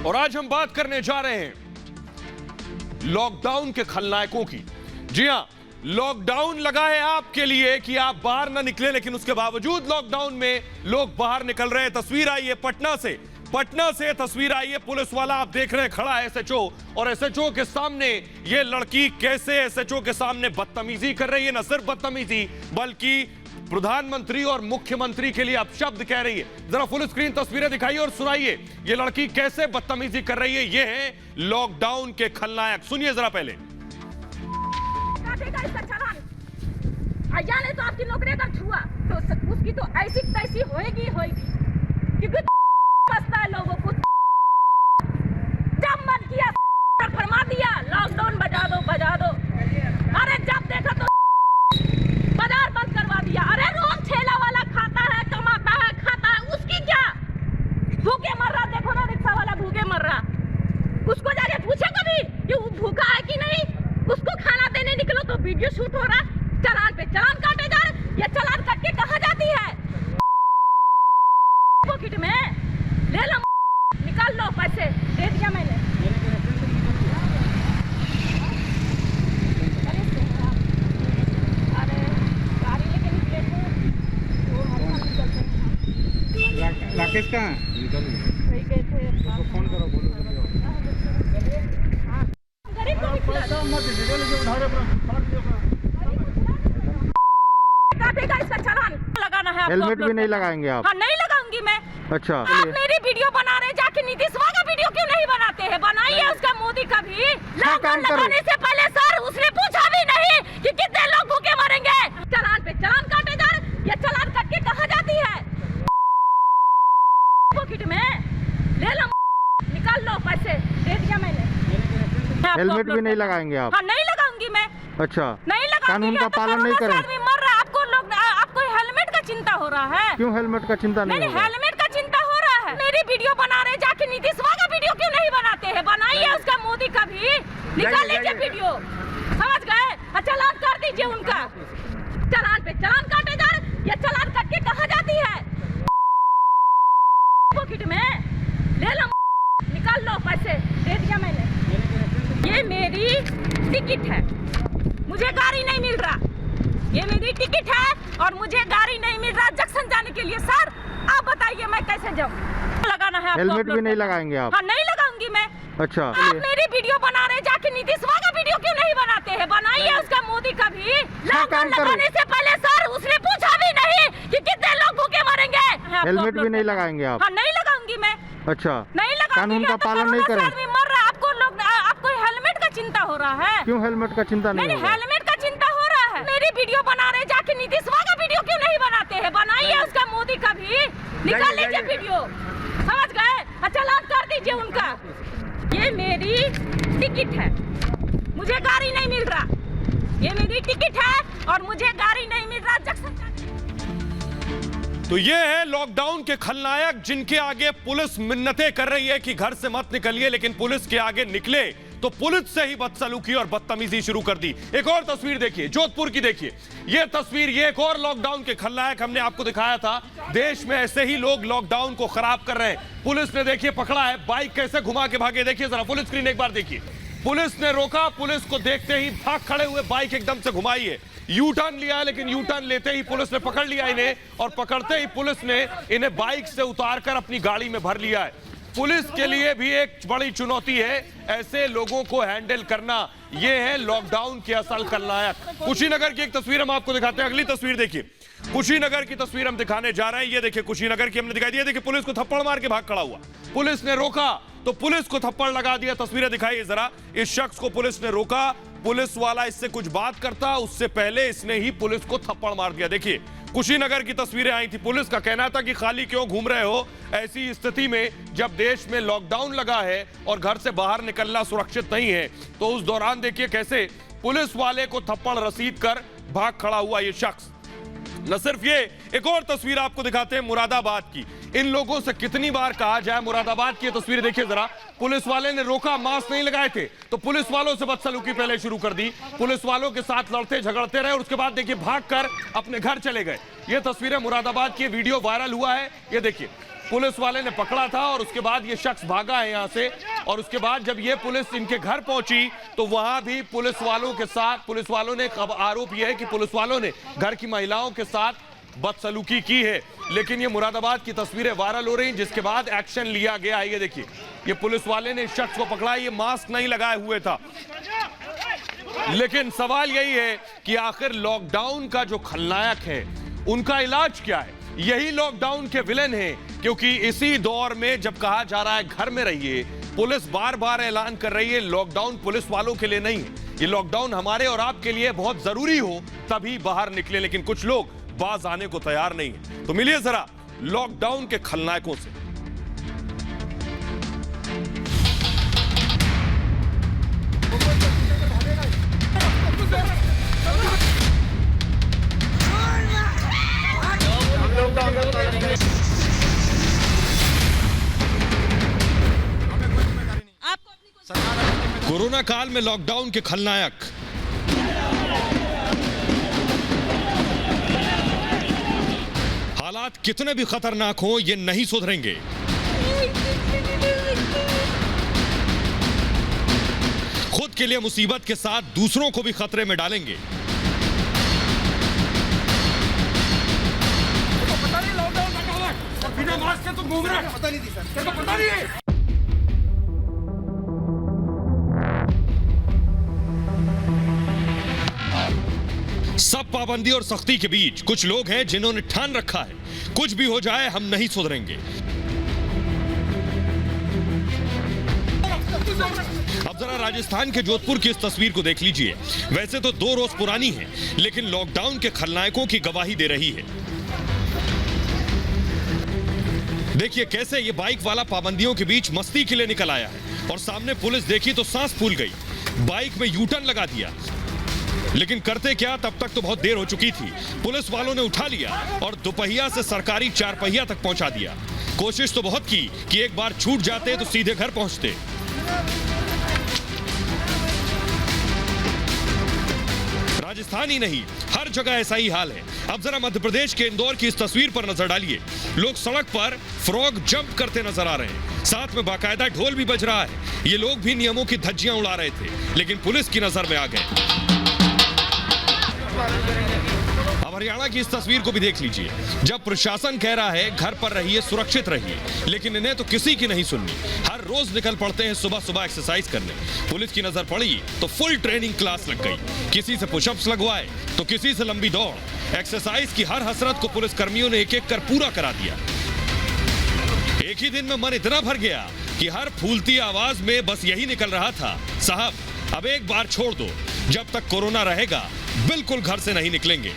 और आज हम बात करने जा रहे हैं लॉकडाउन के खलनायकों की। जी हां, लॉकडाउन लगा है आपके लिए कि आप बाहर ना निकले, लेकिन उसके बावजूद लॉकडाउन में लोग बाहर निकल रहे हैं। तस्वीर आई है पटना से तस्वीर आई है। पुलिस वाला आप देख रहे हैं खड़ा है एसएचओ, और एसएचओ के सामने ये लड़की कैसे एसएचओ के सामने बदतमीजी कर रही है। न सिर्फ बदतमीजी बल्कि प्रधानमंत्री और मुख्यमंत्री के लिए अपशब्द कह रही है। जरा फुल स्क्रीन तस्वीरें दिखाइए और सुनाइए ये लड़की कैसे बदतमीजी कर रही है। ये है लॉकडाउन के खलनायक, सुनिए जरा पहले। जाने तो आपकी नौकरी अगर छुआ तो उसकी तो ऐसी तैसी होएगी क्योंकि फंसता है लोगों को। जब मन किया फरमा दिया लॉकडाउन बजा दो। अरे जब देखा तो बाजार बंद करवा दिया। अरे रोज ठेला वाला खाता है, कमाता है, खाता है, उसकी क्या? भूखे मर रहा, देखो ना रिक्शा वाला भूखे मर रहा। उसको जाके पूछे कभी कि वो भूखा है कि नहीं? उसको खाना देने निकलो तो वीडियो शूट हो रहा, चालान पे चालान काटे जा रहे। ये चालान कट के कहाँ जाती है? पॉकेट में ले लो, निकाल लो, पैसे दे दिया मैंने। अरे गाड़ी लेके निकले थे, राकेश कहाँ वही गए थे। फोन करो, बोलो गरीब को भी खिला दो। काटेगा इसका चालान लगाना है। हेलमेट भी नहीं लगाएंगे आप? हाँ, नहीं लगाऊंगी मैं। अच्छा, आप मेरी वीडियो बना रहे, जाके नीतीश का वीडियो क्यों नहीं बनाते हैं? बनाइए उसका, मोदी का भी। लॉकडाउन लगाने से पहले सर उसने पूछा भी नहीं कि कितने लोग भूखे मरेंगे। चालान पे चालान काटे जा रहे। ये चालान कट के कहाँ जाती है? पॉकेट में ले लो, निकाल लो, पैसे दे दिया मैंने। हेलमेट भी नहीं लगाएंगे आप? हाँ, नहीं लगाऊंगी मैं। अच्छा, नहीं लगाऊंगी। कानून का पालन नहीं करें? आदमी मर रहा है, आपको हेलमेट का चिंता हो रहा है? क्यों हेलमेट का चिंता नहीं होगा? हेलमेट का चिंता हो रहा है। मेरी वीडियो बना रहे, जाके नीतीश का वीडियो क्यों नहीं बनाते हैं? बनाइए उसका, मोदी का भी। निकाल लीजिए वीडियो, समझ गए? चालान कर दीजिए उनका। चालान पे चालान काटे जा रहे। ये चालान कट के कहाँ जाती है? पॉकेट में ले लो, निकाल लो, पैसे दे दिया मैंने। ये मेरी टिकट है, मुझे गाड़ी नहीं मिल रहा। ये मेरी टिकट है और मुझे गाड़ी नहीं मिल रहा जंक्शन जाने के लिए। सर आप बताइए मैं कैसे जाऊँ? लगाना है। हेलमेट भी नहीं लगाएंगे आप? हाँ, नहीं लगाऊंगी मैं। अच्छा, आप मेरी वीडियो बना रहे, जाके नीतीश का वीडियो क्यों नहीं बनाते हैं? बनाइए उसका, मोदी का भी। लॉकडाउन लगाने से पहले सर उसने पूछा भी नहीं कि कितने लोग भूखे मरेंगे। हेलमेट भी नहीं लगाएंगे आप? हाँ, नहीं लगाऊंगी मैं। अच्छा, नहीं लगाऊंगी। कानून का पालन नहीं करें? आदमी मर रहा है, आपको हेलमेट का चिंता हो रहा है? क्यों हेलमेट का चिंता नहीं होगा? हेलमेट का चिंता हो रहा है। मेरी वीडियो बना रहे, जाके नीतीश का वीडियो क्यों नहीं बनाते हैं? बनाइए उसका, मोदी का भी। निकाल लीजिए वीडियो, समझ गए? चालान कर दीजिए उनका। ये मेरी टिकट है, मुझे गाड़ी नहीं मिल रहा। ये मेरी टिकट है और मुझे गाड़ी नहीं मिल रहा जंक्शन। तो ये है लॉकडाउन के खलनायक, जिनके आगे पुलिस मिन्नतें कर रही है कि घर से मत निकलिए, लेकिन पुलिस के आगे निकले तो पुलिस से ही बदसलूकी और बदतमीजी शुरू कर दी। एक और तस्वीर देखिए, जोधपुर की देखिए ये तस्वीर। ये एक और लॉकडाउन के खलनायक हमने आपको दिखाया था। देश में ऐसे ही लोग लॉकडाउन को खराब कर रहे हैं। पुलिस ने देखिए पकड़ा है, बाइक कैसे घुमा के भागे। देखिए जरा फुल स्क्रीन एक बार देखिए। पुलिस ने रोका, पुलिस को देखते ही भाग खड़े हुए, बाइक एकदम से घुमाई है, यू टर्न लिया, लेकिन यू टर्न लेते ही पुलिस ने पकड़ लिया इन्हें, और पकड़ते ही पुलिस ने इन्हें बाइक से उतारकर अपनी गाड़ी में भर लिया है। पुलिस के लिए भी एक बड़ी चुनौती है ऐसे लोगों को हैंडल करना। ये है लॉकडाउन के असल खलनायक। कुशीनगर की एक तस्वीर हम आपको दिखाते हैं। अगली तस्वीर देखिए, कुशीनगर की तस्वीर हम दिखाने जा रहे हैं। ये देखिए कुशीनगर की हमने दिखाई दी। देखिए पुलिस को थप्पड़ मार के भाग खड़ा हुआ, पुलिस ने रोका तो पुलिस को थप्पड़ लगा दिया। तस्वीरें दिखाइए जरा। इस शख्स को पुलिस ने रोका, पुलिस वाला इससे कुछ बात करता, उससे पहले इसने ही पुलिस को थप्पड़ मार दिया। देखिए कुशीनगर की तस्वीरें आई थी। पुलिस का कहना था कि खाली क्यों घूम रहे हो, ऐसी स्थिति में जब देश में लॉकडाउन लगा है और घर से बाहर निकलना सुरक्षित नहीं है, तो उस दौरान देखिए कैसे पुलिस वाले को थप्पड़ रसीद कर भाग खड़ा हुआ ये शख्स। न सिर्फ ये, एक और तस्वीर आपको दिखाते हैं मुरादाबाद की। इन लोगों से कितनी बार कहा जाए, मुरादाबाद की तस्वीर देखिए जरा। पुलिस वाले ने रोका, मास्क नहीं लगाए थे तो पुलिस वालों से बदसलूकी पहले शुरू कर दी, पुलिस वालों के साथ लड़ते झगड़ते रहे और उसके बाद देखिए भागकर अपने घर चले गए। ये तस्वीरें मुरादाबाद की, वीडियो वायरल हुआ है। ये देखिए पुलिस वाले ने पकड़ा था और उसके बाद ये शख्स भागा है यहां से। और उसके बाद जब ये पुलिस इनके घर पहुंची तो वहां भी पुलिस वालों ने आरोप यह है कि पुलिस वालों ने घर की महिलाओं के साथ बदसलूकी की है। लेकिन ये मुरादाबाद की तस्वीरें वायरल हो रही हैं, जिसके बाद एक्शन लिया गया है। ये देखिए, ये पुलिस वाले ने इस शख्स को पकड़ा, ये मास्क नहीं लगाए हुए था। लेकिन सवाल यही है कि आखिर लॉकडाउन का जो खलनायक है उनका इलाज क्या है? यही लॉकडाउन के विलेन हैं, क्योंकि इसी दौर में जब कहा जा रहा है घर में रहिए, पुलिस बार बार ऐलान कर रही है लॉकडाउन पुलिस वालों के लिए नहीं है, ये लॉकडाउन हमारे और आपके लिए बहुत जरूरी हो तभी बाहर निकले। लेकिन कुछ लोग बाज आने को तैयार नहीं है। तो मिलिए जरा लॉकडाउन के खलनायकों से। कोरोना काल में लॉकडाउन के खलनायक हालात कितने भी खतरनाक हो, ये नहीं सुधरेंगे। खुद के लिए मुसीबत के साथ दूसरों को भी खतरे में डालेंगे। पता नहीं लॉकडाउन लगा हुआ है और बिना मास्क के तुम घूम रहे हो। पता नहीं थी सर, तेरे को पता नहीं है। सब पाबंदी और सख्ती के बीच कुछ लोग हैं जिन्होंने ठान रखा है कुछ भी हो जाए हम नहीं सुधरेंगे। अब जरा राजस्थान के जोधपुर की इस तस्वीर को देख लीजिए। वैसे तो 2 रोज पुरानी है, लेकिन लॉकडाउन के खलनायकों की गवाही दे रही है। देखिए कैसे ये बाइक वाला पाबंदियों के बीच मस्ती के लिए निकल आया है और सामने पुलिस देखी तो सांस फूल गई, बाइक में यूटर्न लगा दिया। लेकिन करते क्या, तब तक तो बहुत देर हो चुकी थी। पुलिस वालों ने उठा लिया और दोपहिया से सरकारी 4 पहिया तक पहुंचा दिया। कोशिश तो बहुत की कि एक बार छूट जाते तो सीधे घर पहुंचते। राजस्थान ही नहीं, हर जगह ऐसा ही हाल है। अब जरा मध्य प्रदेश के इंदौर की इस तस्वीर पर नजर डालिए। लोग सड़क पर फ्रॉग जंप करते नजर आ रहे हैं, साथ में बाकायदा ढोल भी बज रहा है। ये लोग भी नियमों की धज्जियां उड़ा रहे थे, लेकिन पुलिस की नजर में आ गए। अब हरियाणा की इस तस्वीर को भी देख लीजिए। जब प्रशासन कह रहा है घर पर रहिए, सुरक्षित रहिए, लेकिन इन्हें तो किसी की नहीं सुननी। हर रोज निकल पड़ते हैं सुबह सुबह एक्सरसाइज करने। पुलिस की नजर पड़ी तो फुल ट्रेनिंग क्लास लग गई। किसी से पुशअप्स लगवाए तो किसी से लंबी दौड़। एक्सरसाइज की हर हसरत को पुलिस कर्मियों ने एक एक कर पूरा करा दिया। एक ही दिन में मन इतना भर गया कि हर फूलती आवाज में बस यही निकल रहा था, साहब अब एक बार छोड़ दो, जब तक कोरोना रहेगा बिल्कुल घर से नहीं निकलेंगे।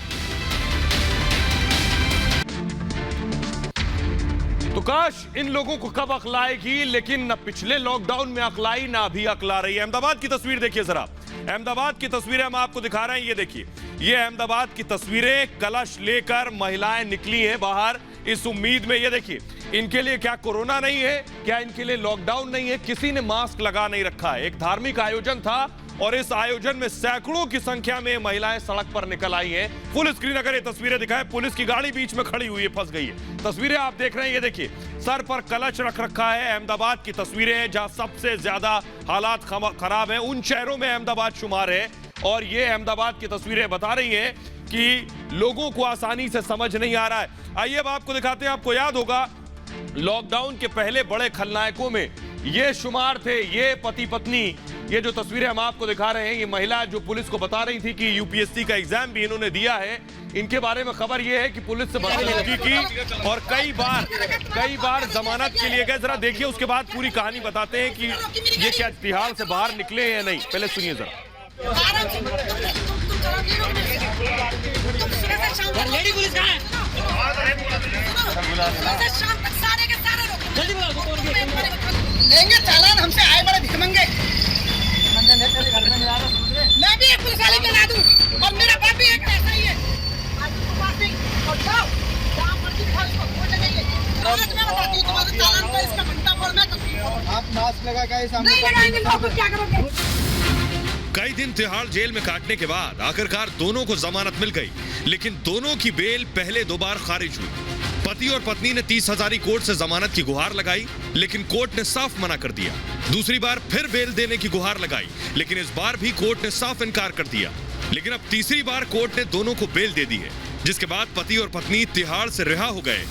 तो काश इन लोगों को कब अक्ल आएगी, लेकिन न पिछले लॉकडाउन में अक्ल आई, ना अभी अक्ल आ रही है। अहमदाबाद की तस्वीर देखिए जरा। अहमदाबाद की तस्वीरें हम आपको दिखा रहे हैं, ये देखिए। ये अहमदाबाद की तस्वीरें, कलश लेकर महिलाएं निकली हैं बाहर इस उम्मीद में। ये देखिए, इनके लिए क्या कोरोना नहीं है, क्या इनके लिए लॉकडाउन नहीं है? किसी ने मास्क लगा नहीं रखा है। एक धार्मिक आयोजन था और इस आयोजन में सैकड़ों की संख्या में महिलाएं सड़क पर निकल आई हैं। फुल स्क्रीन अगर ये तस्वीरें दिखाएं, पुलिस की गाड़ी बीच में खड़ी हुई है, फंस गई है। तस्वीरें आप देख रहे हैं, ये देखिए, सर पर कलश रख रखा है। अहमदाबाद की तस्वीरें हैं जहां सबसे ज्यादा हालात खराब है, उन शहरों में अहमदाबाद शुमार है। और ये अहमदाबाद की तस्वीरें बता रही हैं कि लोगों को आसानी से समझ नहीं आ रहा है। आइए अब आपको दिखाते हैं। आपको याद होगा लॉकडाउन के पहले बड़े खलनायकों में ये शुमार थे, ये पति पत्नी। ये जो तस्वीरें हम आपको दिखा रहे हैं, ये महिला जो पुलिस को बता रही थी कि यूपीएससी का एग्जाम भी इन्होंने दिया है। इनके बारे में खबर ये है कि पुलिस से बदसलूकी की और कई बार जमानत के लिए गए। जरा देखिए, उसके बाद पूरी कहानी बताते हैं कि ये क्या तिहाड़ से बाहर निकले हैं या नहीं। पहले सुनिए जरा। लेडी पुलिस कहाँ है? लेंगे चालान, हमसे आए बड़े भिखमंगे। मैं भी एक पुलिस वाले के ला दूं और मेरा बाप भी एक ऐसा ही है। आप मास्क लगा के नहीं लगाएंगे तो क्या करोगे? कई दिन तिहाड़ जेल में काटने के बाद आखिरकार दोनों को जमानत मिल गई, लेकिन दोनों की बेल पहले 2 बार खारिज हुई। पति और पत्नी ने 30,000 कोर्ट से जमानत की गुहार लगाई, लेकिन कोर्ट ने साफ मना कर दिया। दूसरी बार फिर बेल देने की गुहार लगाई, लेकिन इस बार भी कोर्ट ने साफ इनकार कर दिया। लेकिन अब तीसरी बार कोर्ट ने दोनों को बेल दे दी है, जिसके बाद पति और पत्नी तिहाड़ से रिहा हो गए।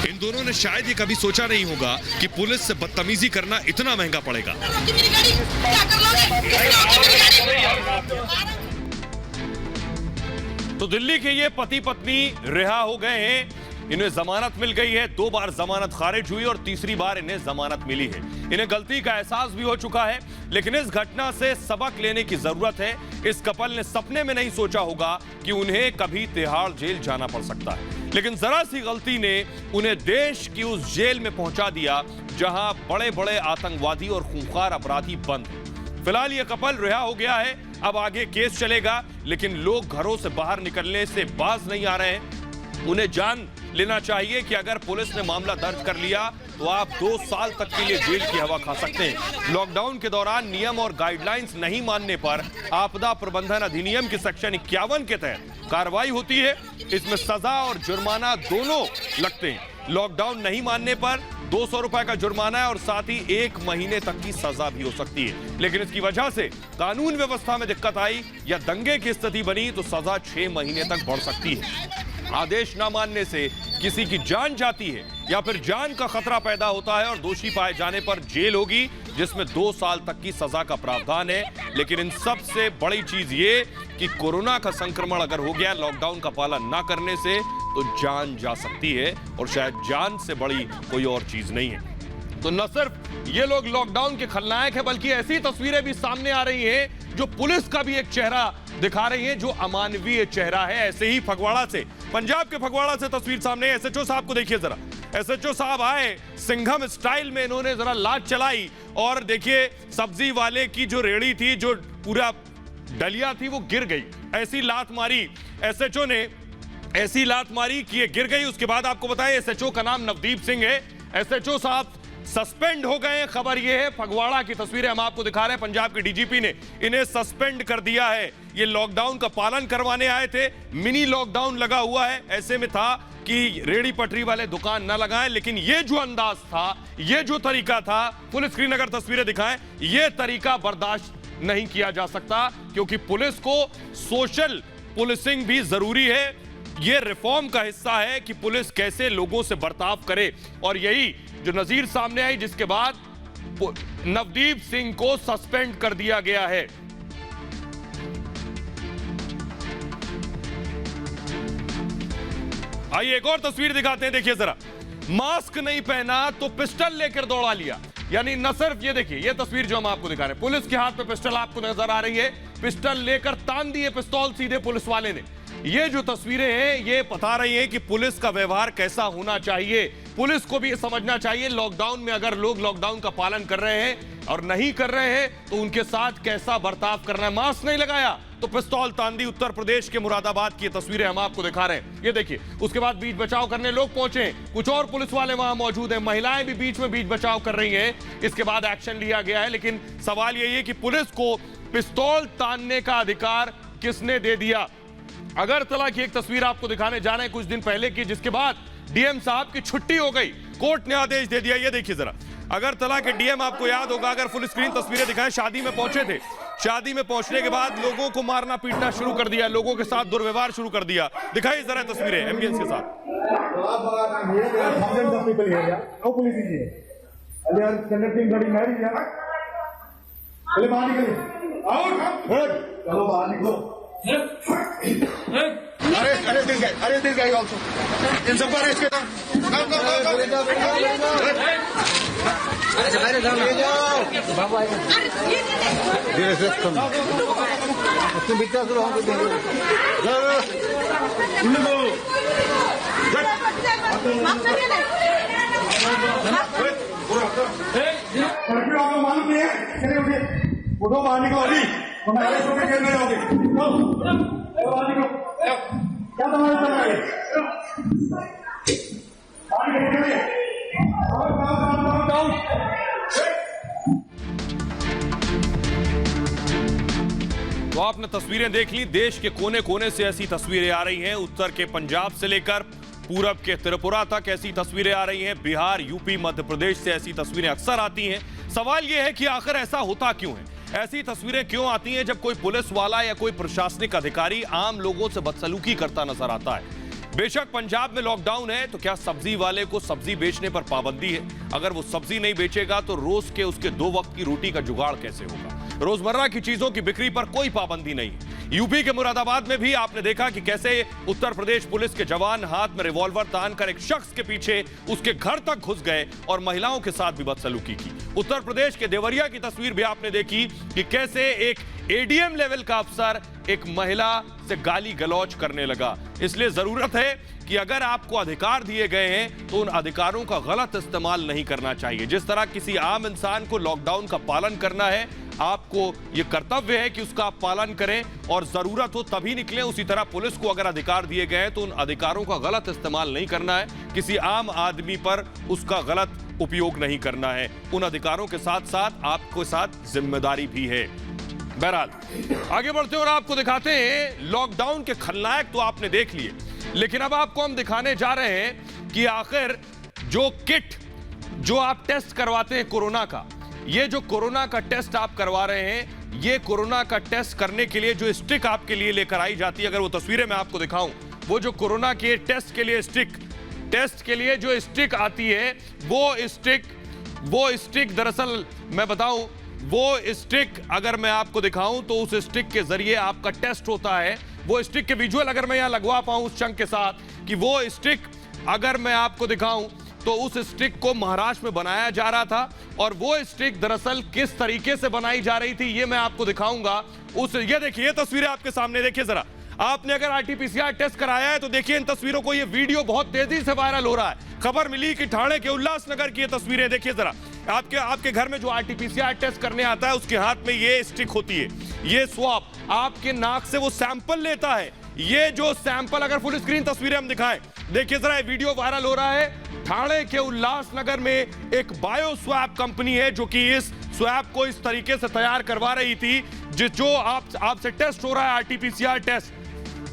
इन दोनों ने शायद ये कभी सोचा नहीं होगा कि पुलिस से बदतमीजी करना इतना महंगा पड़ेगा। तो दिल्ली के ये पति पत्नी रिहा हो गए हैं, इन्हें जमानत मिल गई है। 2 बार जमानत खारिज हुई और तीसरी बार इन्हें जमानत मिली है। इन्हें गलती का एहसास भी हो चुका है, लेकिन इस घटना से सबक लेने की जरूरत है। इस कपल ने सपने में नहीं सोचा होगा कि उन्हें कभी तिहाड़ जेल जाना पड़ सकता है, लेकिन जरा सी गलती ने उन्हें देश की उस जेल में पहुंचा दिया जहां बड़े बड़े आतंकवादी और खूंखार अपराधी बंद हैं। फिलहाल यह कपल रिहा हो गया है, अब आगे केस चलेगा, लेकिन लोग घरों से बाहर निकलने से बाज नहीं आ रहे हैं। उन्हें जान लेना चाहिए कि अगर पुलिस ने मामला दर्ज कर लिया तो आप 2 साल तक के लिए जेल की हवा खा सकते हैं। लॉकडाउन के दौरान नियम और गाइडलाइंस नहीं मानने पर आपदा प्रबंधन अधिनियम के सेक्शन 51 के तहत कार्रवाई होती है। इसमें सजा और जुर्माना दोनों लगते हैं। लॉकडाउन नहीं मानने पर 200 रुपए का जुर्माना है और साथ ही 1 महीने तक की सजा भी हो सकती है। लेकिन इसकी वजह से कानून व्यवस्था में दिक्कत आई या दंगे की स्थिति बनी तो सजा 6 महीने तक बढ़ सकती है। आदेश न मानने से किसी की जान जाती है या फिर जान का खतरा पैदा होता है और दोषी पाए जाने पर जेल होगी, जिसमें 2 साल तक की सजा का प्रावधान है। लेकिन इन सब से बड़ी चीज ये कि कोरोना का संक्रमण अगर हो गया लॉकडाउन का पालन ना करने से तो जान जा सकती है, और शायद जान से बड़ी कोई और चीज नहीं है। तो न सिर्फ ये लोग लॉकडाउन के खलनायक हैं, बल्कि ऐसी तस्वीरें भी सामने आ रही हैं जो पुलिस का भी एक चेहरा दिखा रही हैं, जो अमानवीय चेहरा है। ऐसे ही फगवाड़ा से, पंजाब के फगवाड़ा से तस्वीर सामने है। एसएचओ साहब को देखिए जरा। एसएचओ साहब आए सिंघम स्टाइल में, इन्होंने जरा लात चलाई और देखिए सब्जी वाले की जो रेड़ी थी, जो पूरा डलिया थी, वो गिर गई। ऐसी लात मारी एसएचओ ने, ऐसी लात मारी कि ये गिर गई। उसके बाद आपको बताएं एसएचओ का नाम नवदीप सिंह है। एसएचओ साहब सस्पेंड हो गए। खबर यह है, फगवाड़ा की तस्वीरें हम आपको दिखा रहे हैं। पंजाब के डीजीपी ने इन्हें सस्पेंड कर दिया है। ये लॉकडाउन का पालन करवाने आए थे, मिनी लॉकडाउन लगा हुआ है। ऐसे में था कि रेड़ी पटरी वाले दुकान ना लगाएं, लेकिन ये जो अंदाज था, ये जो तरीका था, फुल स्क्रीन अगर तस्वीरें दिखाएं, ये तरीका बर्दाश्त नहीं किया जा सकता, क्योंकि पुलिस को सोशल पुलिसिंग भी जरूरी है। ये रिफॉर्म का हिस्सा है कि पुलिस कैसे लोगों से बर्ताव करे, और यही जो नजीर सामने आई, जिसके बाद नवदीप सिंह को सस्पेंड कर दिया गया है। आइए एक और तस्वीर दिखाते हैं, देखिए जरा। मास्क नहीं पहना तो पिस्टल लेकर दौड़ा लिया। यानी न सिर्फ ये देखिए, ये तस्वीर जो हम आपको दिखा रहे हैं, पुलिस के हाथ में पिस्टल आपको नजर आ रही है। पिस्टल लेकर तान दिए पिस्तौल सीधे पुलिस वाले ने। ये जो तस्वीरें हैं ये बता रही हैं कि पुलिस का व्यवहार कैसा होना चाहिए। पुलिस को भी समझना चाहिए लॉकडाउन में अगर लोग लॉकडाउन का पालन कर रहे हैं और नहीं कर रहे हैं तो उनके साथ कैसा बर्ताव करना है। मास्क नहीं लगाया तो पिस्तौल तान दी। उत्तर प्रदेश के मुरादाबाद की तस्वीरें हम आपको दिखा रहे हैं, ये देखिए। उसके बाद बीच बचाव करने लोग पहुंचे, कुछ और पुलिस वाले वहां मौजूद हैं, महिलाएं भी बीच में बीच बचाव कर रही हैं। इसके बाद एक्शन लिया गया है, लेकिन सवाल यही है कि पुलिस को पिस्तौल तानने का अधिकार किसने दे दिया। अगरतला की एक तस्वीर आपको दिखाने जा रहे हैं कुछ दिन पहले की, जिसके बाद डीएम साहब की छुट्टी हो गई, कोर्ट ने आदेश दे दिया। ये देखिए जरा, अगरतला के डीएम, आपको याद होगा, अगर फुल स्क्रीन तस्वीरें दिखाएं, शादी में पहुंचे थे। शादी में पहुंचने के बाद लोगों को मारना पीटना शुरू कर दिया, लोगों के साथ दुर्व्यवहार शुरू कर दिया। दिखाइए जरा तस्वीरें एम्बियंस के साथ। अरे दिल गए ऑल्सो इन सबको अरेस्ट किया। अरे जाओ बाबू आए धीरे से उसके बिचा शुरू होंगे मालूम नहीं है। चलिए उठिए, उठो बाहर निकलो अभी, अरेस्ट होकर जेल में जाओगे। बाहर निकलो, क्या तुम्हारे करना है? तो आपने तस्वीरें देख ली, देश के कोने कोने से ऐसी तस्वीरें आ रही हैं। उत्तर के पंजाब से लेकर पूरब के त्रिपुरा तक ऐसी तस्वीरें आ रही हैं। बिहार, यूपी, मध्य प्रदेश से ऐसी तस्वीरें अक्सर आती हैं। सवाल यह है कि आखिर ऐसा होता क्यों है? ऐसी तस्वीरें क्यों आती हैं जब कोई पुलिस वाला या कोई प्रशासनिक अधिकारी आम लोगों से बदसलूकी करता नजर आता है? बेशक पंजाब में लॉकडाउन है, तो क्या सब्जी वाले को सब्जी बेचने पर पाबंदी है? अगर वो सब्जी नहीं बेचेगा तो रोज के उसके 2 वक्त की रोटी का जुगाड़ कैसे होगा? रोजमर्रा की चीजों की बिक्री पर कोई पाबंदी नहीं है। यूपी के मुरादाबाद में भी आपने देखा कि कैसे उत्तर प्रदेश पुलिस के जवान हाथ में रिवॉल्वर तानकर एक शख्स के पीछे उसके घर तक घुस गए और महिलाओं के साथ भी बदसलूकी की। उत्तर प्रदेश के देवरिया की तस्वीर भी आपने देखी कि कैसे एक एडीएम लेवल का अफसर एक महिला से गाली गलौज करने लगा। इसलिए जरूरत है कि अगर आपको अधिकार दिए गए हैं तो उन अधिकारों का गलत इस्तेमाल नहीं करना चाहिए। जिस तरह किसी आम इंसान को लॉकडाउन का पालन करना है, आपको यह कर्तव्य है कि उसका आप पालन करें और जरूरत हो तभी निकलें। उसी तरह पुलिस को अगर अधिकार दिए गए हैं तो उन अधिकारों का गलत इस्तेमाल नहीं करना है, किसी आम आदमी पर उसका गलत उपयोग नहीं करना है। उन अधिकारों के साथ साथ आपके साथ जिम्मेदारी भी है। बहरहाल आगे बढ़ते हैं और आपको दिखाते हैं लॉकडाउन के खलनायक तो आपने देख लिए, लेकिन अब आपको हम दिखाने जा रहे हैं कि आखिर जो किट जो आप टेस्ट करवाते हैं कोरोना का, ये जो कोरोना का टेस्ट आप करवा रहे हैं, ये कोरोना का टेस्ट करने के लिए जो स्टिक आपके लिए लेकर आई जाती है, अगर वो तस्वीरें मैं आपको दिखाऊं, वो जो कोरोना के टेस्ट के लिए टेस्ट के लिए जो स्टिक आती है, वो स्टिक दरअसल मैं बताऊं, वो स्टिक अगर मैं आपको दिखाऊं तो उस स्टिक के जरिए आपका टेस्ट होता है। वो स्टिक के विजुअल अगर मैं यहां लगवा पाऊं उस चंक के साथ कि वो स्टिक अगर मैं आपको दिखाऊं तो उस स्टिक को महाराष्ट्र में बनाया जा रहा था और वो स्टिक दरअसल किस तरीके से बनाई जा रही थी ये मैं आपको दिखाऊंगा। ये देखिए, ये तस्वीरें आपके सामने देखिए जरा। आपने अगर आरटीपीसीआर टेस्ट कराया है तो देखिए इन तस्वीरों को, ये वीडियो बहुत तेजी से वायरल हो रहा है। खबर मिली कि ठाणे के उल्लासनगर की ये तस्वीरें देखिए जरा। आपके घर में जो आरटीपीसीआर टेस्ट करने आता है उसके हाथ में ये स्टिक होती है, ये स्वाब आपके नाक से वो सैंपल लेता है। ये जो सैंपल, अगर फुल स्क्रीन तस्वीरें हम दिखाएं, देखिए जरा, ये वीडियो वायरल हो रहा है। ठाणे के उल्लासनगर में एक बायो स्वैब कंपनी है जो कि इस स्वैब को इस तरीके से तैयार करवा रही थी जो आपसे टेस्ट हो रहा है आरटीपीसीआर टेस्ट,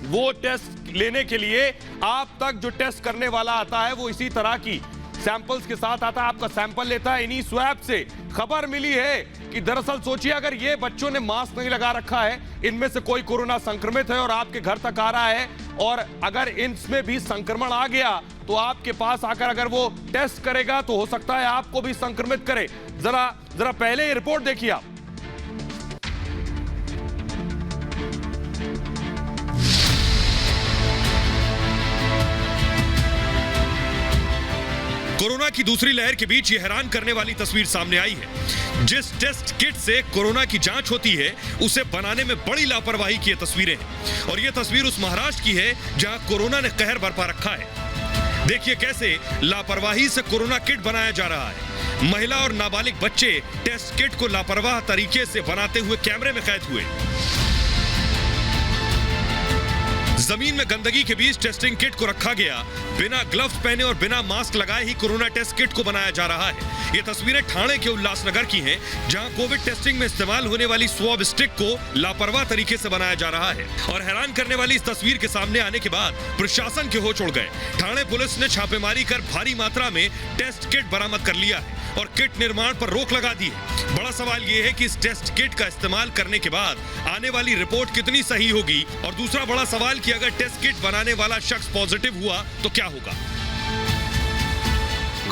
वो टेस्ट लेने के लिए आप तक जो टेस्ट करने वाला आता है वो इसी तरह की सैंपल्स के साथ आता है, आपका सैंपल लेता है इन्हीं स्वैब से। खबर मिली है कि दरअसल सोचिए, अगर ये बच्चों ने मास्क नहीं लगा रखा है, इनमें से कोई कोरोना संक्रमित है और आपके घर तक आ रहा है, और अगर इनमें भी संक्रमण आ गया तो आपके पास आकर अगर वो टेस्ट करेगा तो हो सकता है आपको भी संक्रमित करे। जरा पहले ये रिपोर्ट देखिए आप। कोरोना की दूसरी लहर के बीच ये हैरान करने वाली तस्वीर सामने आई है। जिस टेस्ट किट से कोरोना की जांच होती है उसे बनाने में बड़ी लापरवाही की ये तस्वीरें हैं और ये तस्वीर उस महाराष्ट्र की है जहां कोरोना ने कहर बरपा रखा है। देखिए कैसे लापरवाही से कोरोना किट बनाया जा रहा है। महिला और नाबालिग बच्चे टेस्ट किट को लापरवाह तरीके से बनाते हुए कैमरे में कैद हुए। जमीन में गंदगी के बीच टेस्टिंग किट को रखा गया। बिना ग्लव्स पहने और बिना मास्क लगाए ही कोरोना टेस्ट किट को बनाया जा रहा है। ये तस्वीरें ठाणे के उल्लासनगर की हैं, जहां कोविड टेस्टिंग में इस्तेमाल होने वाली स्वैब स्टिक को लापरवाह तरीके से बनाया जा रहा है। और हैरान करने वाली इस तस्वीर के सामने आने के बाद प्रशासन के होश उड़ गए। ठाणे पुलिस ने छापेमारी कर भारी मात्रा में टेस्ट किट बरामद कर लिया है और किट निर्माण पर रोक लगा दी है। बड़ा सवाल यह है कि इस टेस्ट किट का इस्तेमाल करने के बाद आने वाली रिपोर्ट कितनी सही होगी, और दूसरा बड़ा सवाल कि अगर टेस्ट किट बनाने वाला शख्स पॉजिटिव हुआ तो क्या होगा।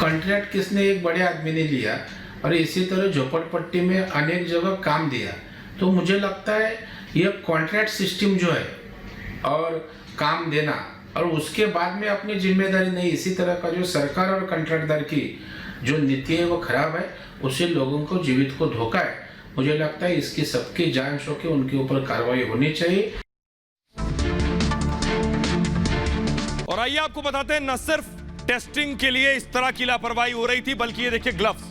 कॉन्ट्रैक्ट किसने, एक बड़े आदमी ने लिया और इसी तरह झोपड़पट्टी में अनेक जगह काम दिया। तो मुझे लगता है ये कॉन्ट्रैक्ट सिस्टम जो है और काम देना और उसके बाद में अपनी जिम्मेदारी नहीं, इसी तरह का जो सरकार और कॉन्ट्रैक्टदार की जो नीति है वो खराब है, उससे लोगों को जीवित को धोखा है। मुझे लगता है इसकी सबकी जांच होकर उनके ऊपर कार्रवाई होनी चाहिए। और आइए आपको बताते हैं, न सिर्फ टेस्टिंग के लिए इस तरह की लापरवाही हो रही थी, बल्कि ये देखिए ग्लव्स,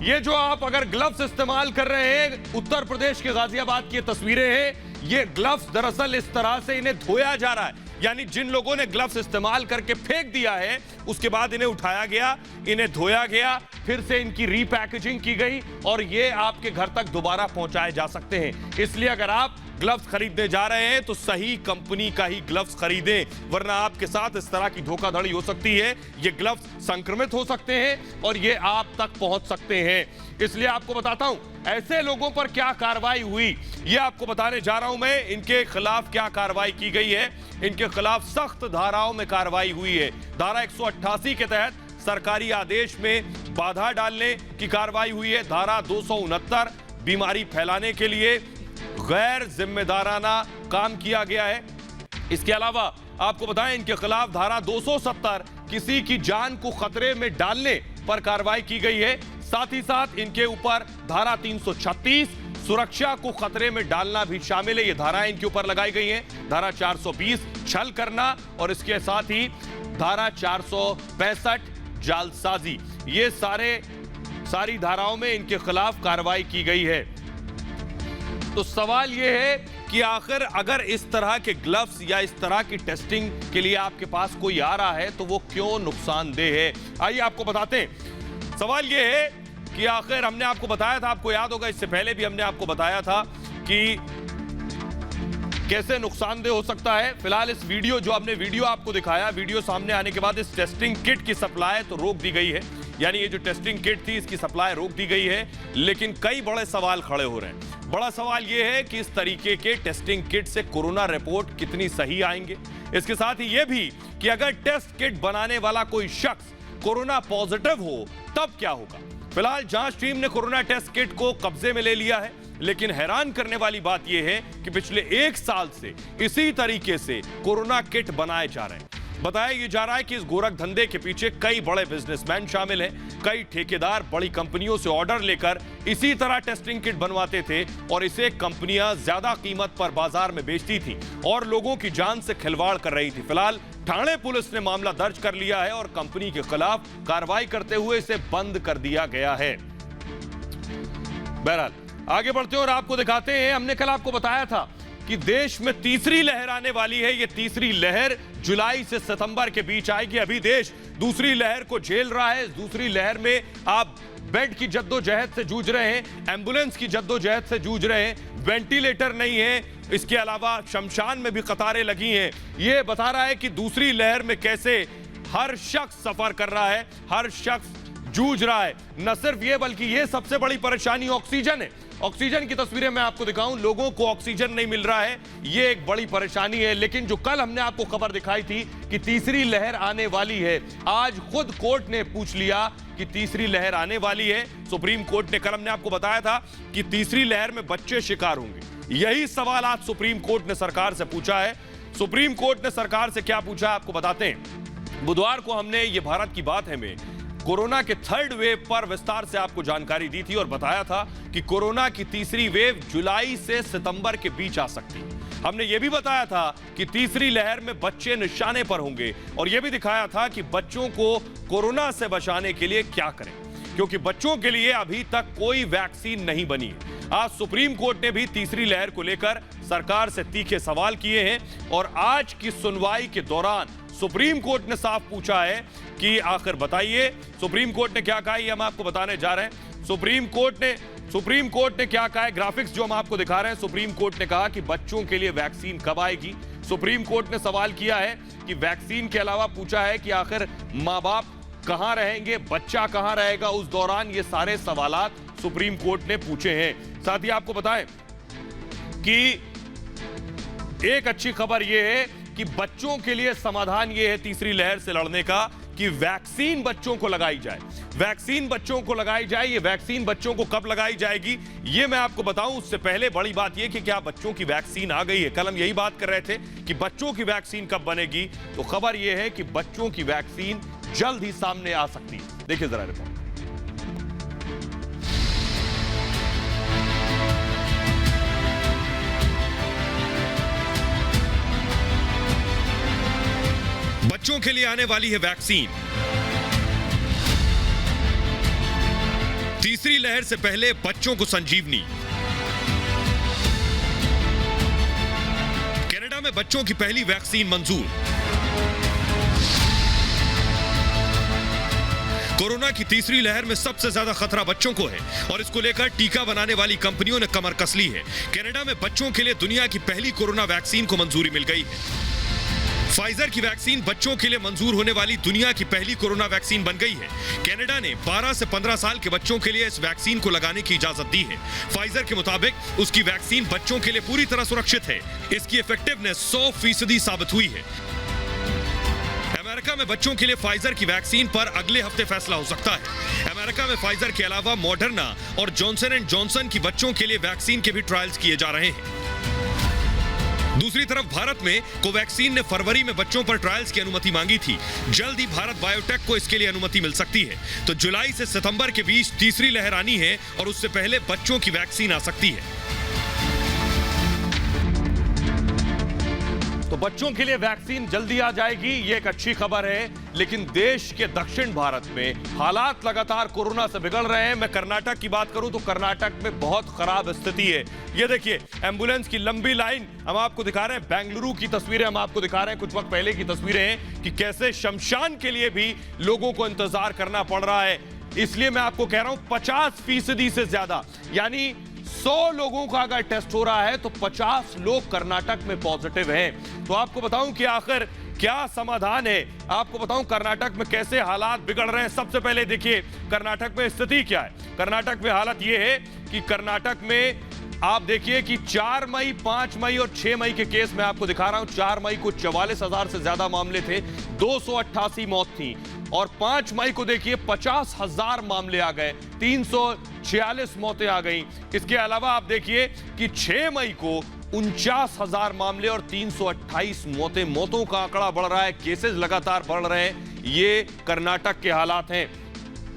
ये जो आप अगर ग्लव्स इस्तेमाल कर रहे हैं, उत्तर प्रदेश के गाजियाबाद की तस्वीरें हैं। ये ग्लव्स दरअसल इस तरह से इन्हें धोया जा रहा है, यानी जिन लोगों ने ग्लव्स इस्तेमाल करके फेंक दिया है उसके बाद इन्हें उठाया गया, इन्हें धोया गया, फिर से इनकी रीपैकेजिंग की गई और ये आपके घर तक दोबारा पहुंचाए जा सकते हैं। इसलिए अगर आप ग्लव्स खरीदने जा रहे हैं तो सही कंपनी का ही ग्लव्स खरीदें, वरना आपके साथ इस तरह की धोखाधड़ी हो सकती है। ये ग्लव्स संक्रमित हो सकते हैं और ये आप तक पहुंच सकते हैं। इसलिए आपको बताता हूं ऐसे लोगों पर क्या कार्रवाई हुई, ये आपको बताने जा रहा हूं मैं। इनके खिलाफ क्या कार्रवाई की गई है, इनके खिलाफ सख्त धाराओं में कार्रवाई हुई है। धारा 188 के तहत सरकारी आदेश में बाधा डालने की कार्रवाई हुई है। धारा 269 बीमारी फैलाने के लिए गैर जिम्मेदाराना काम किया गया है। इसके अलावा आपको बताएं इनके खिलाफ धारा 270 किसी की जान को खतरे में डालने पर कार्रवाई की गई है। साथ ही साथ इनके ऊपर धारा 336 सुरक्षा को खतरे में डालना भी शामिल है। ये धाराएं इनके ऊपर लगाई गई हैं। धारा 420 छल करना और इसके साथ ही धारा 465 जालसाजी, ये सारी धाराओं में इनके खिलाफ कार्रवाई की गई है। तो सवाल यह है कि आखिर अगर इस तरह के ग्लव्स या इस तरह की टेस्टिंग के लिए आपके पास कोई आ रहा है तो वो क्यों नुकसानदेह है, आइए आपको बताते हैं। सवाल यह है कि आखिर हमने आपको बताया था, आपको याद होगा इससे पहले भी हमने आपको बताया था कि कैसे नुकसानदेह हो सकता है। फिलहाल इस वीडियो जो हमने वीडियो आपको दिखाया, वीडियो सामने आने के बाद इस टेस्टिंग किट की सप्लाई तो रोक दी गई है, यानी ये जो टेस्टिंग किट थी इसकी सप्लाई रोक दी गई है। लेकिन कई बड़े सवाल खड़े हो रहे हैं। बड़ा सवाल यह है कि इस तरीके के टेस्टिंग किट से कोरोना रिपोर्ट कितनी सही आएंगे। इसके साथ ही यह भी कि अगर टेस्ट किट बनाने वाला कोई शख्स कोरोना पॉजिटिव हो तब क्या होगा। फिलहाल जांच टीम ने कोरोना टेस्ट किट को कब्जे में ले लिया है, लेकिन हैरान करने वाली बात यह है कि पिछले 1 साल से इसी तरीके से कोरोना किट बनाए जा रहे हैं। बताया यह जा रहा है कि इस गोरख धंधे के पीछे कई बड़े बिजनेसमैन शामिल हैं। कई ठेकेदार बड़ी कंपनियों से ऑर्डर लेकर इसी तरह टेस्टिंग किट बनवाते थे और इसे कंपनियां ज्यादा कीमत पर बाजार में बेचती थी और लोगों की जान से खिलवाड़ कर रही थी। फिलहाल ठाणे पुलिस ने मामला दर्ज कर लिया है और कंपनी के खिलाफ कार्रवाई करते हुए इसे बंद कर दिया गया है। बहरहाल आगे बढ़ते हैं और आपको दिखाते हैं, हमने कल आपको बताया था कि देश में तीसरी लहर आने वाली है। ये तीसरी लहर जुलाई से सितंबर के बीच आएगी। अभी देश दूसरी लहर को झेल रहा है। दूसरी लहर में आप बेड की जद्दोजहद से जूझ रहे हैं, एम्बुलेंस की जद्दोजहद से जूझ रहे हैं, वेंटिलेटर नहीं है, इसके अलावा शमशान में भी कतारें लगी हैं। ये बता रहा है कि दूसरी लहर में कैसे हर शख्स सफर कर रहा है, हर शख्स जूझ रहा है। न सिर्फ ये बल्कि ये सबसे बड़ी परेशानी ऑक्सीजन है। ऑक्सीजन की तस्वीरें मैं आपको दिखाऊं, लोगों को ऑक्सीजन नहीं मिल रहा है, ये एक बड़ी परेशानी है। लेकिन जो कल हमने आपको खबर दिखाई थी कि तीसरी लहर आने वाली है, आज खुद कोर्ट ने पूछ लिया कि तीसरी लहर आने वाली है। सुप्रीम कोर्ट ने, कल हमने आपको बताया था कि तीसरी लहर में बच्चे शिकार होंगे। यही सवाल आज सुप्रीम कोर्ट ने सरकार से पूछा है। सुप्रीम कोर्ट ने सरकार से क्या पूछा आपको बताते हैं। बुधवार को हमने ये भारत की बात है में कोरोना के 3rd वेव पर विस्तार से आपको जानकारी दी थी और बताया था कि कोरोना की तीसरी वेव जुलाई से सितंबर के बीच आ सकती है। हमने यह भी बताया था कि तीसरी लहर में बच्चे निशाने पर होंगे और यह भी दिखाया था कि बच्चों को कोरोना से बचाने के लिए क्या करें, क्योंकि बच्चों के लिए अभी तक कोई वैक्सीन नहीं बनी है। आज सुप्रीम कोर्ट ने भी तीसरी लहर को लेकर सरकार से तीखे सवाल किए हैं और आज की सुनवाई के दौरान सुप्रीम कोर्ट ने साफ पूछा है कि आखिर बताइए सुप्रीम कोर्ट ने क्या कहा, ये हम आपको बताने जा रहे हैं। सुप्रीम कोर्ट ने क्या कहा है, ग्राफिक्स जो हम आपको दिखा रहे हैं। सुप्रीम कोर्ट ने कहा कि बच्चों के लिए वैक्सीन कब आएगी। सुप्रीम कोर्ट ने सवाल किया है कि वैक्सीन के अलावा पूछा है कि आखिर माँ बाप कहां रहेंगे, बच्चा कहां रहेगा उस दौरान। ये सारे सवालात सुप्रीम कोर्ट ने पूछे हैं। साथ ही आपको बताएं कि एक अच्छी खबर यह है कि बच्चों के लिए समाधान यह है तीसरी लहर से लड़ने का कि वैक्सीन बच्चों को लगाई जाए। वैक्सीन बच्चों को लगाई जाए। ये वैक्सीन बच्चों को कब लगाई जाएगी ये मैं आपको बताऊं। उससे पहले बड़ी बात यह कि क्या बच्चों की वैक्सीन आ गई है। कल हम यही बात कर रहे थे कि बच्चों की वैक्सीन कब बनेगी, तो खबर यह है कि बच्चों की वैक्सीन जल्द ही सामने आ सकती है। देखिए जरा रिपोर्ट। बच्चों के लिए आने वाली है वैक्सीन। तीसरी लहर से पहले बच्चों को संजीवनी। कनाडा में बच्चों की पहली वैक्सीन मंजूर। कोरोना की तीसरी लहर में सबसे ज्यादा खतरा बच्चों को है और इसको लेकर टीका बनाने वाली कंपनियों ने कमर कस ली है। कनाडा में बच्चों के लिए दुनिया की पहली कोरोना वैक्सीन को मंजूरी मिल गई है। फाइजर की वैक्सीन बच्चों के लिए मंजूर होने वाली दुनिया की पहली कोरोना वैक्सीन बन गई है। कनाडा ने 12 से 15 साल के बच्चों के लिए इस वैक्सीन को लगाने की इजाजत दी है। फाइजर के मुताबिक उसकी वैक्सीन बच्चों के लिए पूरी तरह सुरक्षित है। इसकी इफेक्टिवनेस 100% साबित हुई है। अमेरिका में बच्चों के लिए फाइजर की वैक्सीन पर अगले हफ्ते फैसला हो सकता है। अमेरिका में फाइजर के अलावा मॉडर्ना और जॉनसन एंड जॉनसन की बच्चों के लिए वैक्सीन के भी ट्रायल्स किए जा रहे हैं। दूसरी तरफ भारत में कोवैक्सीन ने फरवरी में बच्चों पर ट्रायल्स की अनुमति मांगी थी। जल्द ही भारत बायोटेक को इसके लिए अनुमति मिल सकती है। तो जुलाई से सितंबर के बीच तीसरी लहर आनी है और उससे पहले बच्चों की वैक्सीन आ सकती है। तो बच्चों के लिए वैक्सीन जल्दी आ जाएगी, ये एक अच्छी खबर है। लेकिन देश के दक्षिण भारत में हालात लगातार कोरोना से बिगड़ रहे हैं। मैं कर्नाटक की बात करूं तो कर्नाटक में बहुत खराब स्थिति है। ये देखिए, एम्बुलेंस की लंबी लाइन हम आपको दिखा रहे हैं। बेंगलुरु की तस्वीरें हम आपको दिखा रहे हैं, कुछ वक्त पहले की तस्वीरें हैं कि कैसे शमशान के लिए भी लोगों को इंतजार करना पड़ रहा है। इसलिए मैं आपको कह रहा हूं 50% से ज्यादा, यानी 100 लोगों का अगर टेस्ट हो रहा है तो 50 लोग कर्नाटक में पॉजिटिव हैं। तो आपको बताऊं कि आखिर क्या समाधान है, आपको बताऊं कर्नाटक में कैसे हालात बिगड़ रहे हैं। सबसे पहले देखिए कर्नाटक में स्थिति क्या है। कर्नाटक में हालत यह है कि कर्नाटक में आप देखिए कि 4 मई, 5 मई और 6 मई के केस में आपको दिखा रहा हूं। 4 मई को 44,000 से ज्यादा मामले थे, 288 मौत थी। और 5 मई को देखिए 50,000 मामले आ गए, 346 मौतें आ गई। इसके अलावा आप देखिए कि 6 मई को 49,000 मामले और 328 मौतें। मौतों का आंकड़ा बढ़ रहा है, केसेस लगातार बढ़ रहे हैं। ये कर्नाटक के हालात हैं।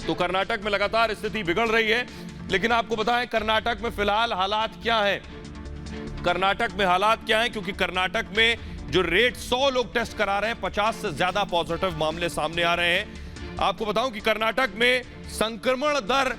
तो कर्नाटक में लगातार स्थिति बिगड़ रही है। लेकिन आपको बताएं कर्नाटक में फिलहाल हालात क्या है। कर्नाटक में हालात क्या है, क्योंकि कर्नाटक में जो रेट 100 लोग टेस्ट करा रहे हैं, 50 से ज्यादा पॉजिटिव मामले सामने आ रहे हैं। आपको बताऊं कि कर्नाटक में संक्रमण दर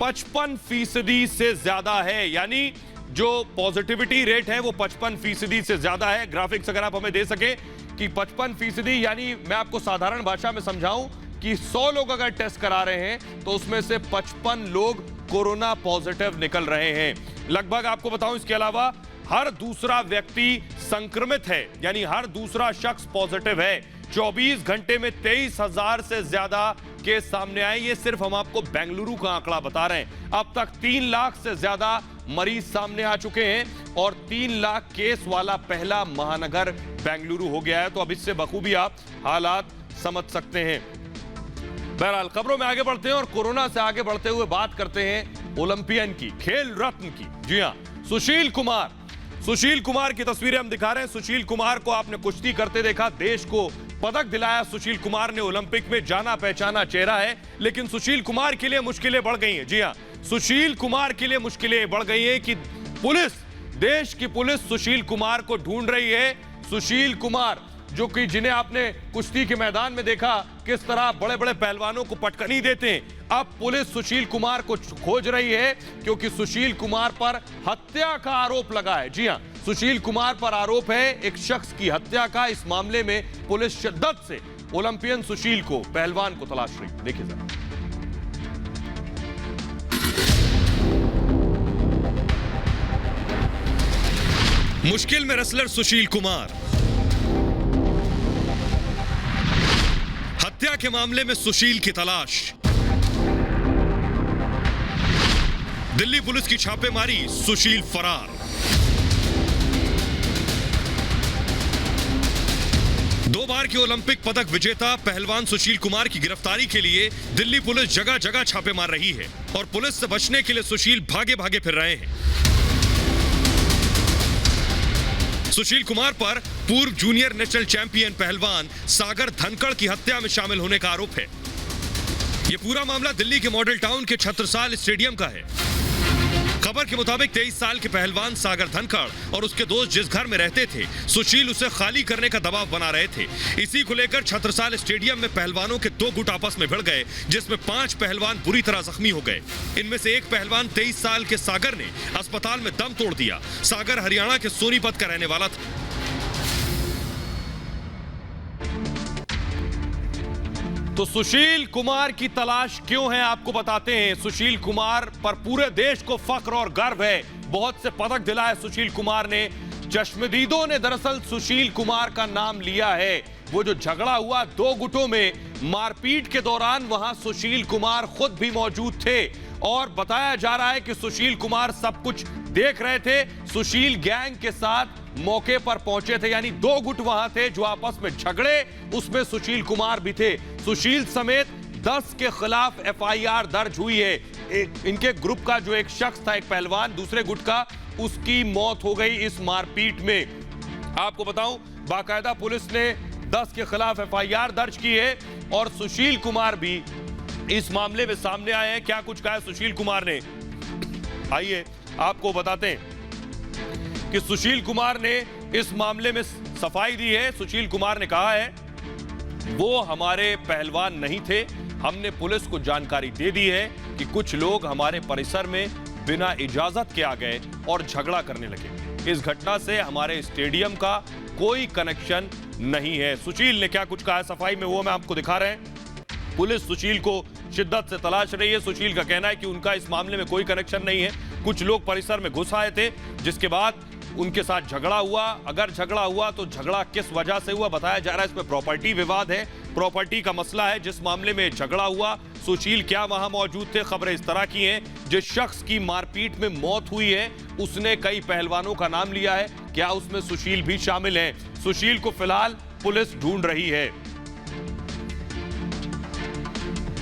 55% से ज्यादा है, यानी जो पॉजिटिविटी रेट है वो 55% से ज्यादा है। ग्राफिक्स अगर आप हमें दे सके कि 55%, यानी मैं आपको साधारण भाषा में समझाऊं कि 100 लोग अगर टेस्ट करा रहे हैं तो उसमें से 55 लोग कोरोना पॉजिटिव निकल रहे हैं। लगभग आपको बताऊं इसके अलावा हर दूसरा व्यक्ति संक्रमित है, यानी हर दूसरा शख्स पॉजिटिव है। 24 घंटे में 23,000 से ज्यादा केस सामने आए। ये सिर्फ हम आपको बेंगलुरु का आंकड़ा बता रहे हैं। अब तक 3 लाख से ज्यादा मरीज सामने आ चुके हैं और 3 लाख केस वाला पहला महानगर बेंगलुरु हो गया है। तो अब इससे बखूबी आप हालात समझ सकते हैं। बहरहाल खबरों में आगे बढ़ते हैं और कोरोना से आगे बढ़ते हुए बात करते हैं ओलंपियन की, खेल रत्न की। जी हां, सुशील कुमार की तस्वीरें हम दिखा रहे हैं। सुशील कुमार को आपने कुश्ती करते देखा, देश को पदक दिलाया। सुशील कुमार ने ओलंपिक में जाना पहचाना चेहरा है। लेकिन सुशील कुमार के लिए मुश्किलें बढ़ गई हैं। जी हां, सुशील कुमार के लिए मुश्किलें बढ़ गई हैं कि पुलिस, देश की पुलिस सुशील कुमार को ढूंढ रही है। सुशील कुमार जो कि जिन्हें आपने कुश्ती के मैदान में देखा किस तरह बड़े बड़े पहलवानों को पटकनी देते हैं, अब पुलिस सुशील कुमार को खोज रही है क्योंकि सुशील कुमार पर हत्या का आरोप लगा है। जी हां, सुशील कुमार पर आरोप है एक शख्स की हत्या का। इस मामले में पुलिस शिद्दत से ओलंपियन सुशील को, पहलवान को तलाश रही। देखिए जरा। मुश्किल में रेसलर सुशील कुमार, हत्या के मामले में सुशील की तलाश। दिल्ली पुलिस की छापेमारी, सुशील फरार। दो बार के ओलंपिक पदक विजेता पहलवान सुशील कुमार की गिरफ्तारी के लिए दिल्ली पुलिस जगह जगह छापे मार रही है और पुलिस से बचने के लिए सुशील भागे भागे फिर रहे हैं। सुशील कुमार पर पूर्व जूनियर नेशनल चैंपियन पहलवान सागर धनखड़ की हत्या में शामिल होने का आरोप है। यह पूरा मामला दिल्ली के मॉडल टाउन के छत्रसाल स्टेडियम का है। खबर के मुताबिक 23 साल के पहलवान सागर धनखड़ और उसके दोस्त जिस घर में रहते थे, सुशील उसे खाली करने का दबाव बना रहे थे। इसी को लेकर छत्रसाल स्टेडियम में पहलवानों के 2 गुट आपस में भिड़ गए, जिसमें 5 पहलवान बुरी तरह जख्मी हो गए। इनमें से एक पहलवान 23 साल के सागर ने अस्पताल में दम तोड़ दिया। सागर हरियाणा के सोनीपत का रहने वाला था। तो तो सुशील कुमार की तलाश क्यों है, आपको बताते हैं। सुशील कुमार पर पूरे देश को फख्र और गर्व है। बहुत से पदक दिलाए सुशील कुमार ने। चश्मदीदों ने दरअसल सुशील कुमार का नाम लिया है। वो जो झगड़ा हुआ दो गुटों में, मारपीट के दौरान वहां सुशील कुमार खुद भी मौजूद थे और बताया जा रहा है कि सुशील कुमार सब कुछ देख रहे थे। सुशील गैंग के साथ मौके पर पहुंचे थे, यानी दो गुट वहां थे जो आपस में झगड़े, उसमें सुशील कुमार भी थे। सुशील समेत 10 के खिलाफ एफआईआर दर्ज हुई है। इनके ग्रुप का जो एक शख्स था, एक पहलवान, दूसरे गुट का, उसकी मौत हो गई इस मारपीट में। आपको बताऊं, बाकायदा पुलिस ने 10 के खिलाफ एफआईआर दर्ज की है और सुशील कुमार भी इस मामले में सामने आए हैं। क्या कुछ कहा है सुशील कुमार ने, आइए आपको बताते हैं कि सुशील कुमार ने इस मामले में सफाई दी है। सुशील कुमार ने कहा है वो हमारे पहलवान नहीं थे, हमने पुलिस को जानकारी दे दी है कि कुछ लोग हमारे परिसर में बिना इजाजत के आ गए और झगड़ा करने लगे। इस घटना से हमारे स्टेडियम का कोई कनेक्शन नहीं है। सुशील ने क्या कुछ कहा है सफाई में, वो मैं आपको दिखा रहे हैं। पुलिस सुशील को शिद्दत से तलाश रही है। सुशील का कहना है कि उनका इस मामले में कोई कनेक्शन नहीं है। कुछ लोग परिसर में घुस आए थे, जिसके बाद उनके साथ झगड़ा हुआ। अगर झगड़ा हुआ तो झगड़ा किस वजह से हुआ बताया जा रहा है। इसमें प्रॉपर्टी विवाद है, प्रॉपर्टी का मसला है जिस मामले में झगड़ा हुआ। सुशील क्या वहां मौजूद थे, खबरें इस तरह की हैं। जिस शख्स की मारपीट में मौत हुई है उसने कई पहलवानों का नाम लिया है, क्या उसमें सुशील भी शामिल है? सुशील को फिलहाल पुलिस ढूंढ रही है।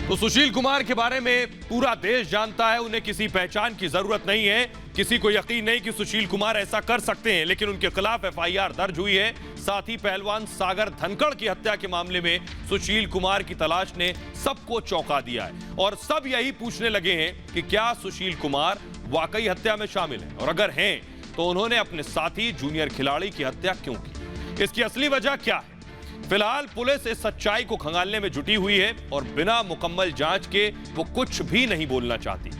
तो सुशील कुमार के बारे में पूरा देश जानता है, उन्हें किसी पहचान की जरूरत नहीं है। किसी को यकीन नहीं कि सुशील कुमार ऐसा कर सकते हैं, लेकिन उनके खिलाफ एफआईआर दर्ज हुई है। साथ ही पहलवान सागर धनखड़ की हत्या के मामले में सुशील कुमार की तलाश ने सबको चौंका दिया है और सब यही पूछने लगे हैं कि क्या सुशील कुमार वाकई हत्या में शामिल है, और अगर हैं तो उन्होंने अपने साथी जूनियर खिलाड़ी की हत्या क्यों की? इसकी असली वजह क्या है? फिलहाल पुलिस इस सच्चाई को खंगालने में जुटी हुई है और बिना मुकम्मल जांच के वो कुछ भी नहीं बोलना चाहती,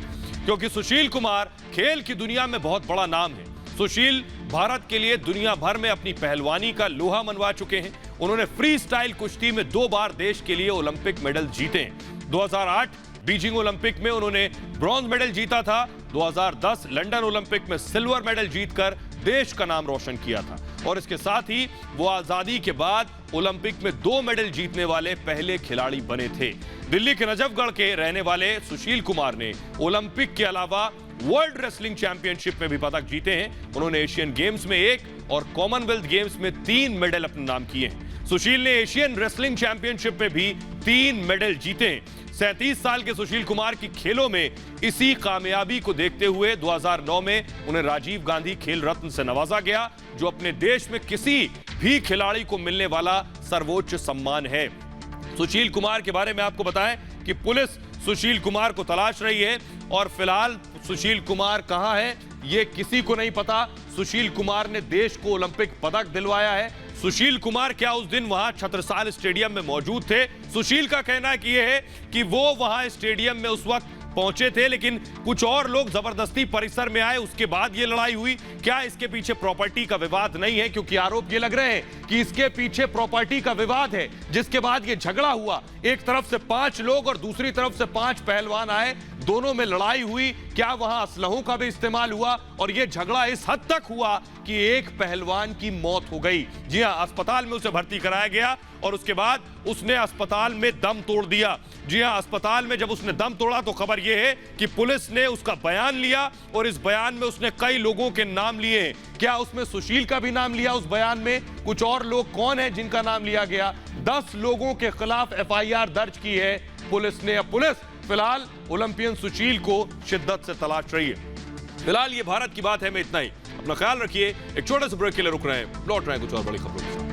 क्योंकि सुशील कुमार खेल की दुनिया में बहुत बड़ा नाम है। सुशील भारत के लिए दुनिया भर में अपनी पहलवानी का लोहा मनवा चुके हैं। उन्होंने फ्री स्टाइल कुश्ती में 2 बार देश के लिए ओलंपिक मेडल जीते हैं। 2008 बीजिंग ओलंपिक में उन्होंने ब्रॉन्ज मेडल जीता था। 2010 लंदन ओलंपिक में सिल्वर मेडल जीतकर देश का नाम रोशन किया था और इसके साथ ही वो आजादी के बाद ओलंपिक में 2 मेडल जीतने वाले पहले खिलाड़ी बने थे। दिल्ली के नजफगढ़ के रहने वाले सुशील कुमार ने ओलंपिक के अलावा वर्ल्ड रेसलिंग चैंपियनशिप में भी पदक जीते हैं। उन्होंने एशियन गेम्स में 1 और कॉमनवेल्थ गेम्स में 3 मेडल अपने नाम किए हैं। सुशील ने एशियन रेसलिंग चैंपियनशिप में भी 3 मेडल जीते हैं। 37 साल के सुशील कुमार की खेलों में इसी कामयाबी को देखते हुए 2009 में उन्हें राजीव गांधी खेल रत्न से नवाजा गया, जो अपने देश में किसी भी खिलाड़ी को मिलने वाला सर्वोच्च सम्मान है। सुशील कुमार के बारे में आपको बताएं कि पुलिस सुशील कुमार को तलाश रही है और फिलहाल सुशील कुमार कहां है ये किसी को नहीं पता। सुशील कुमार ने देश को ओलंपिक पदक दिलवाया है। सुशील कुमार क्या उस दिन वहां छत्रसाल स्टेडियम में मौजूद थे? सुशील का कहना यह है कि वो वहां स्टेडियम में उस वक्त पहुंचे थे, लेकिन कुछ और लोग जबरदस्ती परिसर में आए, उसके बाद ये लड़ाई हुई। क्या इसके पीछे प्रॉपर्टी का विवाद नहीं है? क्योंकि आरोप ये लग रहे हैं कि इसके पीछे प्रॉपर्टी का विवाद है, जिसके बाद ये झगड़ा हुआ। एक तरफ से 5 लोग और दूसरी तरफ से 5 पहलवान आए, दोनों में लड़ाई हुई। क्या वहां असलहों का भी इस्तेमाल हुआ? और यह झगड़ा इस हद तक हुआ कि एक पहलवान की मौत हो गई। जी हां, अस्पताल में उसे भर्ती कराया गया और उसके बाद उसने अस्पताल में दम तोड़ दिया। जी हां, अस्पताल में जब उसने दम तोड़ा तो खबर यह है कि पुलिस ने उसका बयान लिया और इस बयान में उसने कई लोगों के नाम लिए। क्या उसमें सुशील का भी नाम लिया उस बयान में? कुछ और लोग कौन है जिनका नाम लिया गया? 10 लोगों के खिलाफ एफआईआर दर्ज की है पुलिस ने। पुलिस फिलहाल ओलंपियन सुशील को शिद्दत से तलाश रही है। फिलहाल ये भारत की बात है में इतना ही। अपना ख्याल रखिए। एक छोटे से ब्रेक के लिए रुक रहे हैं, लौट रहे हैं कुछ और बड़ी खबरों के साथ।